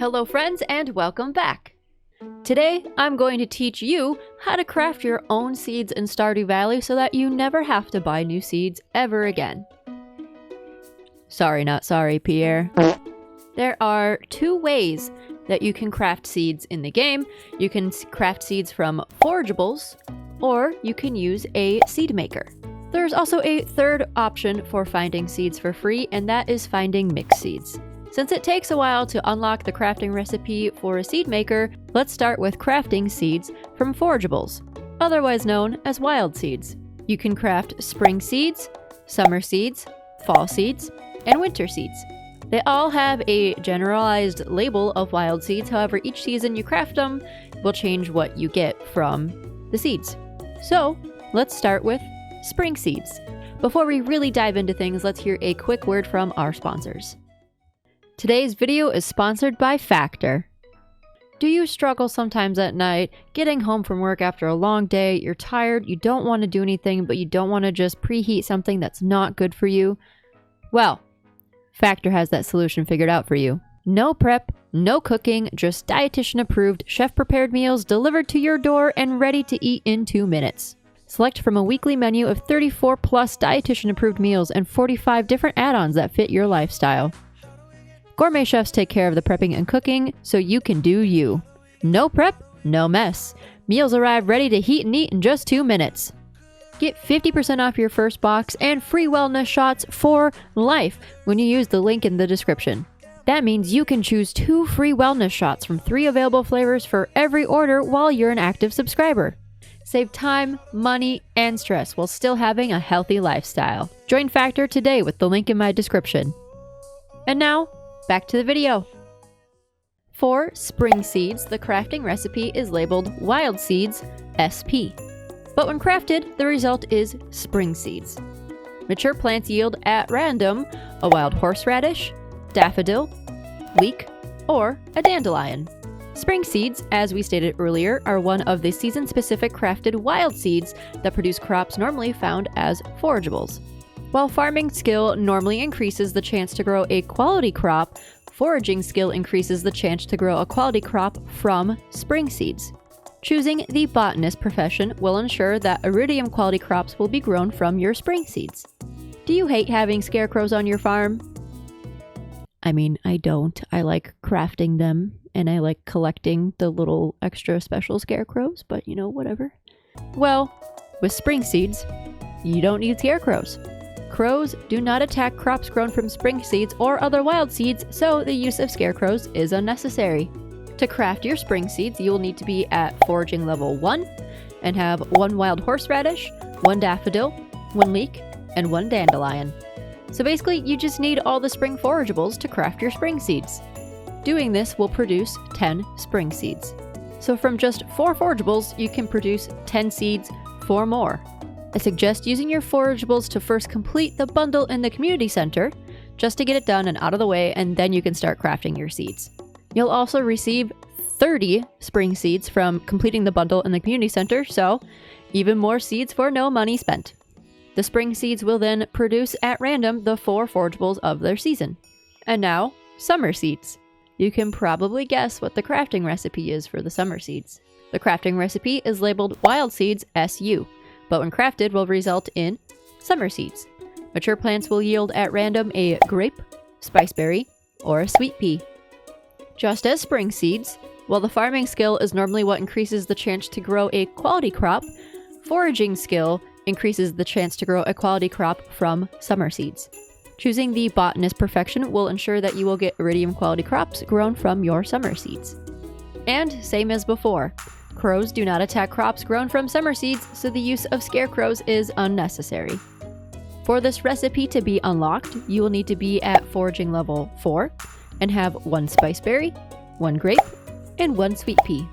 Hello friends and welcome back! Today I'm going to teach you how to craft your own seeds in Stardew Valley so that you never have to buy new seeds ever again. Sorry, not sorry, Pierre. There are two ways that you can craft seeds in the game. You can craft seeds from forageables, or you can use a seed maker. There's also a third option for finding seeds for free, and that is finding mixed seeds. Since it takes a while to unlock the crafting recipe for a seed maker, let's start with crafting seeds from forageables, otherwise known as wild seeds. You can craft spring seeds, summer seeds, fall seeds, and winter seeds. They all have a generalized label of wild seeds, however each season you craft them will change what you get from the seeds. So let's start with spring seeds. Before we really dive into things, let's hear a quick word from our sponsors. Today's video is sponsored by Factor. Do you struggle sometimes at night, getting home from work after a long day, you're tired, you don't want to do anything, but you don't want to just preheat something that's not good for you? Well, Factor has that solution figured out for you. No prep, no cooking, just dietitian approved, chef prepared meals delivered to your door and ready to eat in 2 minutes. Select from a weekly menu of 34 plus dietitian approved meals and 45 different add-ons that fit your lifestyle. Gourmet chefs take care of the prepping and cooking so you can do you. No prep, no mess. Meals arrive ready to heat and eat in just 2 minutes. Get 50% off your first box and free wellness shots for life when you use the link in the description. That means you can choose 2 free wellness shots from 3 available flavors for every order while you're an active subscriber. Save time, money, and stress while still having a healthy lifestyle. Join Factor today with the link in my description. And now, back to the video. For spring seeds, the crafting recipe is labeled Wild Seeds SP. But when crafted, the result is spring seeds. Mature plants yield at random a wild horseradish, daffodil, leek, or a dandelion. Spring seeds, as we stated earlier, are one of the season-specific crafted wild seeds that produce crops normally found as forageables. While farming skill normally increases the chance to grow a quality crop, foraging skill increases the chance to grow a quality crop from spring seeds. Choosing the botanist profession will ensure that iridium quality crops will be grown from your spring seeds. Do you hate having scarecrows on your farm? I mean, I don't. I like crafting them, and I like collecting the little extra special scarecrows, but you know, whatever. Well, with spring seeds, you don't need scarecrows. Crows do not attack crops grown from spring seeds or other wild seeds, so the use of scarecrows is unnecessary. To craft your spring seeds, you will need to be at foraging level 1 and have 1 wild horseradish, 1 daffodil, 1 leek, and 1 dandelion. So basically, you just need all the spring forageables to craft your spring seeds. Doing this will produce 10 spring seeds. So from just 4 forageables, you can produce 10 seeds for more. I suggest using your forageables to first complete the bundle in the community center, just to get it done and out of the way, and then you can start crafting your seeds. You'll also receive 30 spring seeds from completing the bundle in the community center, so even more seeds for no money spent. The spring seeds will then produce at random the 4 forageables of their season. And now, summer seeds. You can probably guess what the crafting recipe is for the summer seeds. The crafting recipe is labeled Wild Seeds SU, but when crafted will result in summer seeds. Mature plants will yield at random a grape, spiceberry, or a sweet pea. Just as spring seeds, while the farming skill is normally what increases the chance to grow a quality crop, foraging skill increases the chance to grow a quality crop from summer seeds. Choosing the botanist profession will ensure that you will get iridium quality crops grown from your summer seeds. And same as before, crows do not attack crops grown from summer seeds, so the use of scarecrows is unnecessary. For this recipe to be unlocked, you will need to be at foraging level 4 and have 1 spiceberry, 1 grape, and 1 sweet pea.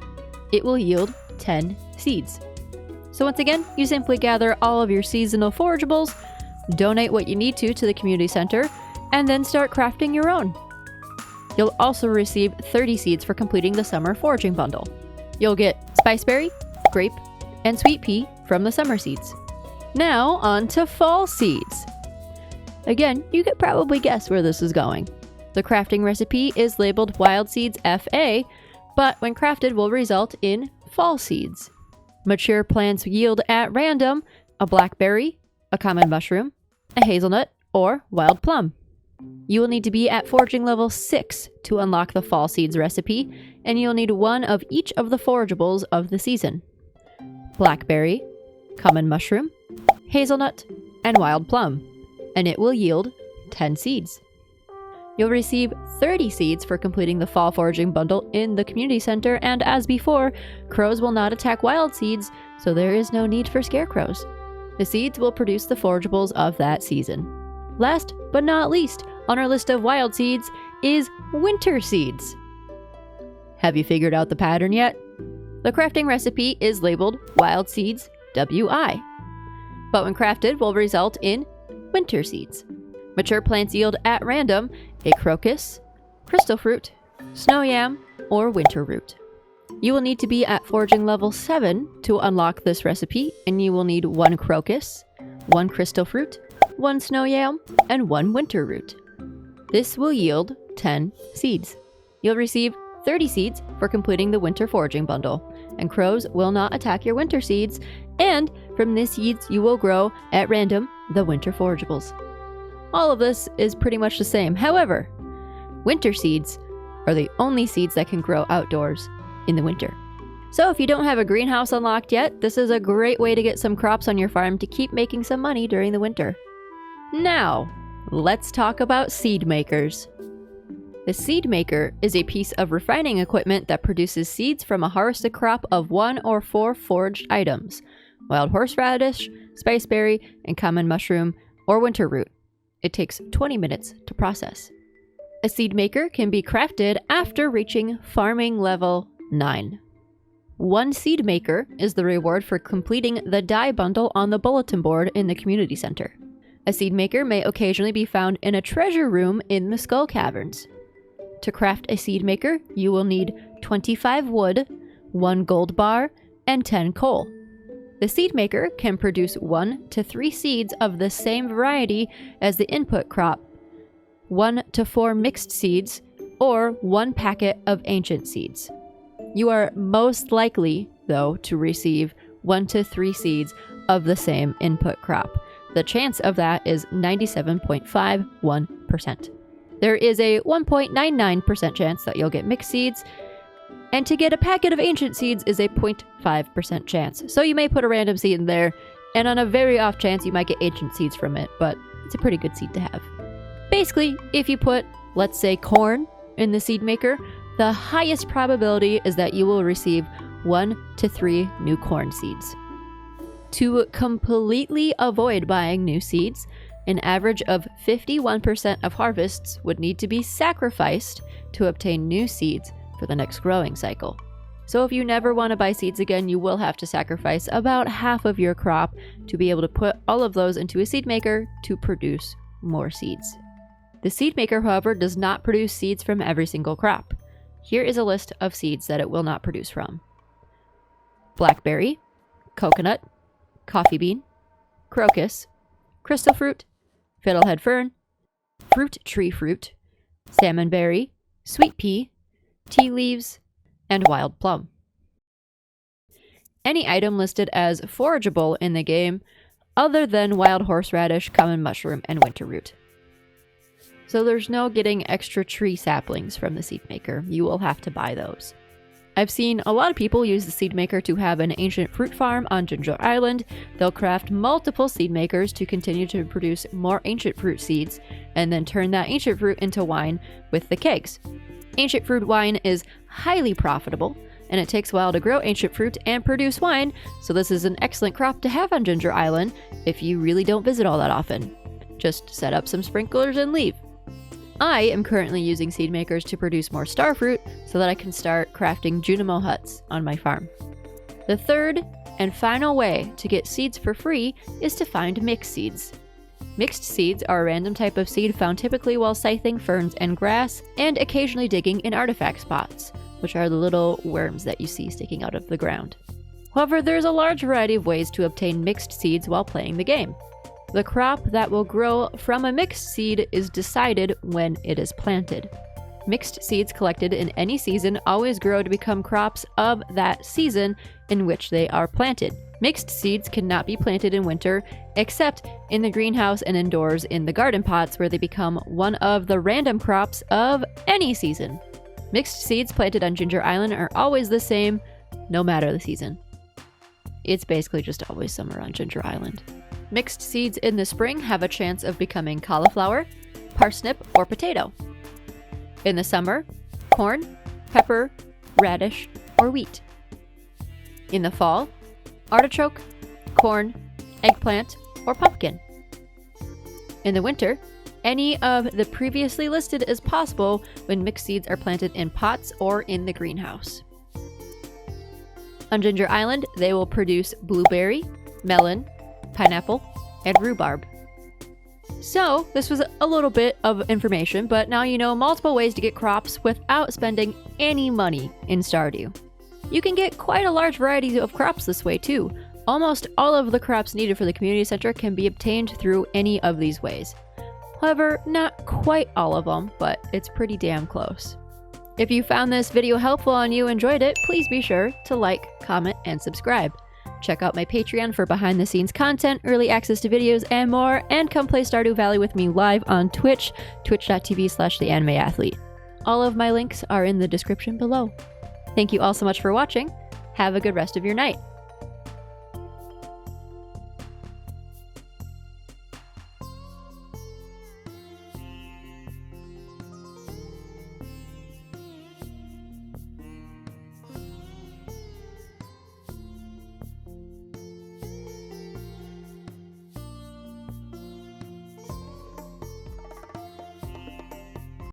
It will yield 10 seeds. So once again, you simply gather all of your seasonal forageables, donate what you need to the community center, and then start crafting your own. You'll also receive 30 seeds for completing the summer foraging bundle. You'll get spiceberry, grape, and sweet pea from the summer seeds. Now on to fall seeds. Again, you could probably guess where this is going. The crafting recipe is labeled Wild Seeds FA, but when crafted will result in fall seeds. Mature plants yield at random a blackberry, a common mushroom, a hazelnut, or wild plum. You will need to be at foraging level 6 to unlock the fall seeds recipe, and you'll need one of each of the forageables of the season: blackberry, common mushroom, hazelnut, and wild plum, and it will yield 10 seeds. You'll receive 30 seeds for completing the fall foraging bundle in the community center, and as before, crows will not attack wild seeds, so there is no need for scarecrows. The seeds will produce the forageables of that season. Last but not least on our list of wild seeds is winter seeds. Have you figured out the pattern yet? The crafting recipe is labeled Wild Seeds WI, but when crafted will result in winter seeds. Mature plants yield at random a crocus, crystal fruit, snow yam, or winter root. You will need to be at foraging level 7 to unlock this recipe, and you will need 1 crocus, 1 crystal fruit, 1 snow yam, and 1 winter root. This will yield 10 seeds. You'll receive 30 seeds for completing the winter foraging bundle, and crows will not attack your winter seeds, and from these seeds you will grow at random the winter forageables. All of this is pretty much the same. However, winter seeds are the only seeds that can grow outdoors in the winter. So if you don't have a greenhouse unlocked yet, this is a great way to get some crops on your farm to keep making some money during the winter. Now, let's talk about seed makers. The seed maker is a piece of refining equipment that produces seeds from a harvested crop of 1 or 4 foraged items: wild horseradish, spiceberry, and common mushroom or winter root. It takes 20 minutes to process. A seed maker can be crafted after reaching farming level 9. 1 seed maker is the reward for completing the dye bundle on the bulletin board in the community center. A seed maker may occasionally be found in a treasure room in the Skull Caverns. To craft a seed maker, you will need 25 wood, 1 gold bar, and 10 coal. The seed maker can produce 1 to 3 seeds of the same variety as the input crop, 1 to 4 mixed seeds, or 1 packet of ancient seeds. You are most likely, though, to receive 1 to 3 seeds of the same input crop. The chance of that is 97.51%. There is a 1.99% chance that you'll get mixed seeds, and to get a packet of ancient seeds is a 0.5% chance. So you may put a random seed in there, and on a very off chance you might get ancient seeds from it, but it's a pretty good seed to have. Basically, if you put, let's say, corn in the seed maker, the highest probability is that you will receive 1 to 3 new corn seeds. To completely avoid buying new seeds, an average of 51% of harvests would need to be sacrificed to obtain new seeds for the next growing cycle. So if you never want to buy seeds again, you will have to sacrifice about half of your crop to be able to put all of those into a seed maker to produce more seeds. The seed maker, however, does not produce seeds from every single crop. Here is a list of seeds that it will not produce from: blackberry, coconut, coffee bean, crocus, crystal fruit, fiddlehead fern, fruit tree fruit, salmonberry, sweet pea, tea leaves, and wild plum. Any item listed as forageable in the game other than wild horseradish, common mushroom, and winter root. So there's no getting extra tree saplings from the seed maker. You will have to buy those. I've seen a lot of people use the seed maker to have an ancient fruit farm on Ginger Island. They'll craft multiple seed makers to continue to produce more ancient fruit seeds, and then turn that ancient fruit into wine with the kegs. Ancient fruit wine is highly profitable, and it takes a while to grow ancient fruit and produce wine, so this is an excellent crop to have on Ginger Island if you really don't visit all that often. Just set up some sprinklers and leave. I am currently using seed makers to produce more starfruit so that I can start crafting Junimo huts on my farm. The third and final way to get seeds for free is to find mixed seeds. Mixed seeds are a random type of seed found typically while scything ferns and grass, and occasionally digging in artifact spots, which are the little worms that you see sticking out of the ground. However, there's a large variety of ways to obtain mixed seeds while playing the game. The crop that will grow from a mixed seed is decided when it is planted. Mixed seeds collected in any season always grow to become crops of that season in which they are planted. Mixed seeds cannot be planted in winter, except in the greenhouse and indoors in the garden pots, where they become one of the random crops of any season. Mixed seeds planted on Ginger Island are always the same, no matter the season. It's basically just always summer on Ginger Island. Mixed seeds in the spring have a chance of becoming cauliflower, parsnip, or potato. In the summer, corn, pepper, radish, or wheat. In the fall, artichoke, corn, eggplant, or pumpkin. In the winter, any of the previously listed is possible when mixed seeds are planted in pots or in the greenhouse. On Ginger Island, they will produce blueberry, melon, pineapple, and rhubarb. So, this was a little bit of information, but now you know multiple ways to get crops without spending any money in Stardew. You can get quite a large variety of crops this way too. Almost all of the crops needed for the community center can be obtained through any of these ways. However, not quite all of them, but it's pretty damn close. If you found this video helpful and you enjoyed it, please be sure to like, comment, and subscribe. Check out my Patreon for behind-the-scenes content, early access to videos, and more, and come play Stardew Valley with me live on Twitch, twitch.tv/TheAnimeAthlete. All of my links are in the description below. Thank you all so much for watching. Have a good rest of your night.